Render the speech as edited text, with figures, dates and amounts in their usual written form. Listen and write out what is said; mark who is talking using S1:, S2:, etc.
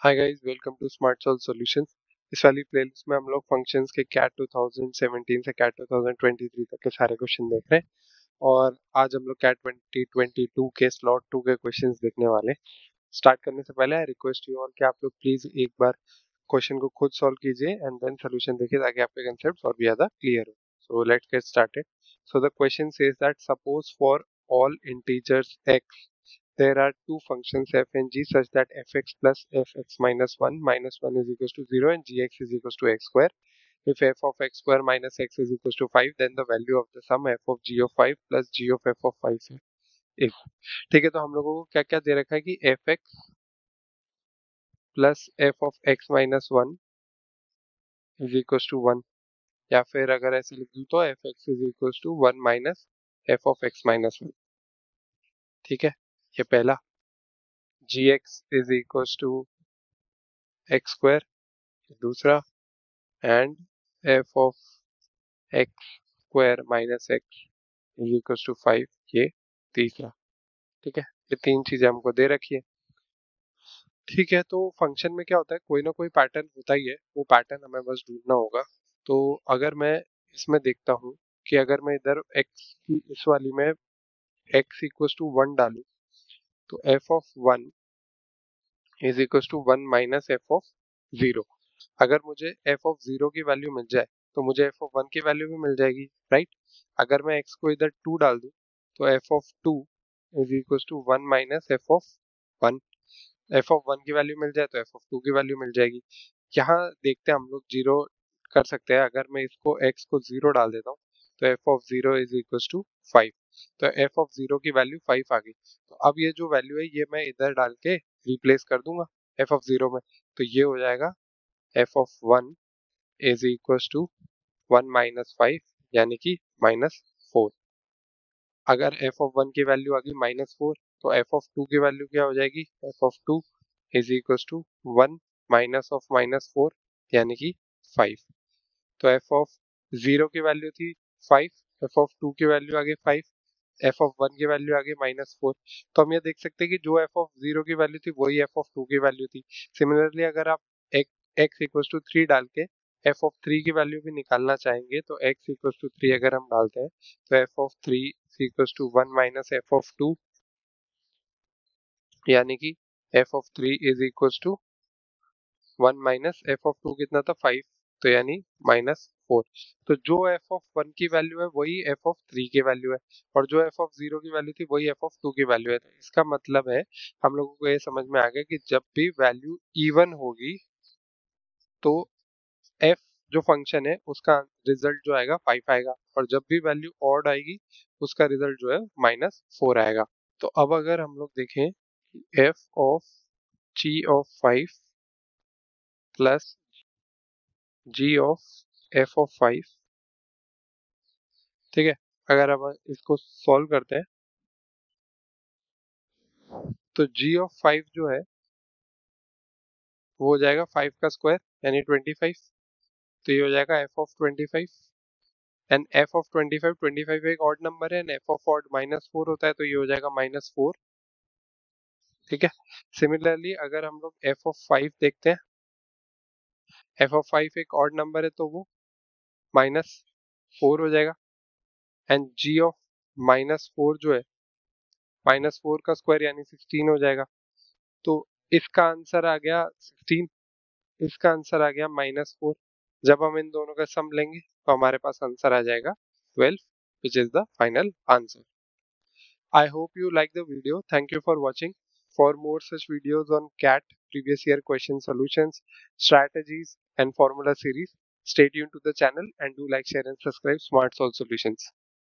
S1: Hi guys, welcome to smart solve solutions. इस वाली playlist में हम लोग फंक्शंस के कैट 2017 से कैट 2023 तक के सारे क्वेश्चन देख रहे हैं। और आज हम लोग कैट 2022 के स्लॉट 2 के क्वेश्चंस देखने वाले हैं। स्टार्ट करने से पहले आई रिक्वेस्ट यू ऑल कि आप लोग प्लीज एक बार क्वेश्चन को खुद सॉल्व कीजिए एंड देन सोल्यूशन देखिए ताकि आपके कंसेप्ट और भी ज्यादा क्लियर हो। So let's get started. So the question says that suppose for all integers x there are two functions f and g such that fx plus fx minus 1 minus 1 is equals to 0 and gx is equals to x square. If f of x square minus x is equals to 5, then the value of the sum f of g of 5 plus g of f of 5 है एक। ठीक है, तो हम लोगों को क्या क्या दे रखा है कि fx plus f of x minus 1 is equals to 1, या फिर अगर ऐसे लिख दूं तो fx is equals to 1 minus f of x minus 1। ठीक है, ये पहला। gx is equals to x square दूसरा, and f of x square minus x is equal to 5 ये तीसरा। ठीक है, ये तीन चीजें हमको दे रखी है। ठीक है, तो फंक्शन में क्या होता है, कोई ना कोई पैटर्न होता ही है, वो पैटर्न हमें बस ढूंढना होगा। तो अगर मैं इसमें देखता हूँ कि अगर मैं इधर x की इस वाली में x इक्वल टू 1 डालूं तो f of 1 is equal to 1 minus f of 0। अगर मुझे f ऑफ 0 की वैल्यू मिल जाए तो मुझे f ऑफ 1 की वैल्यू भी मिल जाएगी, राइट। अगर मैं x को इधर 2 डाल दूं तो f of 2 is equal to 1 minus f of 1। f of 1 की वैल्यू मिल जाए तो f ऑफ 2 की वैल्यू मिल जाएगी। यहाँ देखते हैं हम लोग जीरो कर सकते हैं। अगर मैं इसको x को 0 डाल देता हूँ तो f of 0 is equal to 5। तो f ऑफ 0 की वैल्यू 5 आ गई। तो अब ये जो वैल्यू है ये मैं इधर डाल के रिप्लेस कर दूंगा f ऑफ 0 में। तो ये हो जाएगा f of 1 is equal to 1 minus 5, यानी कि -4। अगर f ऑफ 1 की वैल्यू आ गई -4 तो f ऑफ 2 की वैल्यू क्या हो जाएगी, f of 2 is equal to 1 minus of -4 यानी कि 5। तो f ऑफ 0 की वैल्यू थी 5, f ऑफ 2 की वैल्यू आ गई 5, f ऑफ 1 की वैल्यू आ गई -4। तो हम ये देख सकते हैं कि जो f ऑफ 0 की वैल्यू थी वही f ऑफ 2 की वैल्यू थी। सिमिलरली अगर आप x इक्वल टू 3 डाल के f ऑफ 3 की वैल्यू भी निकालना चाहेंगे तो x इक्वल टू 3 अगर हम डालते हैं तो f of 3 equal to 1 minus f of 2, यानी कि f of 3 is equal to 1 minus f of 2 कितना था 5, तो यानी -4। तो जो f ऑफ 1 की वैल्यू है वही f ऑफ 3 की वैल्यू है, और जो f ऑफ 0 की वैल्यू थी वही f ऑफ 2 की वैल्यू है। तो इसका मतलब है हम लोगों को ये समझ में आ गया कि जब भी वैल्यू इवन होगी तो f जो फंक्शन है उसका रिजल्ट जो आएगा 5 आएगा, और जब भी वैल्यू ऑड आएगी उसका रिजल्ट जो है -4 आएगा। तो अब अगर हम लोग देखें f of g of 5 plus g of f of 5, ठीक है, अगर हम इसको सॉल्व करते हैं तो g ऑफ 5 जो है वो हो जाएगा 5 का स्क्वायर यानी 25। तो ये हो जाएगा f of 25, and f of 25 एक ऑड नंबर है एंड f ऑफ ऑड -4 होता है, तो ये हो जाएगा -4। ठीक है, सिमिलरली अगर हम लोग f ऑफ 5 देखते हैं, f ऑफ 5 एक ऑड नंबर है तो वो -4 हो जाएगा, एंड g ऑफ -4 जो है -4 का स्क्वायर यानी 16 हो जाएगा। तो इसका आंसर आ गया 16, इसका आंसर आ गया -4। जब हम इन दोनों का सम लेंगे तो हमारे पास आंसर आ जाएगा 12, which is the final answer. I hope you like the video. Thank you for watching. For more such videos on CAT, previous year question solutions, strategies and formula series, stay tuned to the channel and do like, share and subscribe Smart Solve Solutions.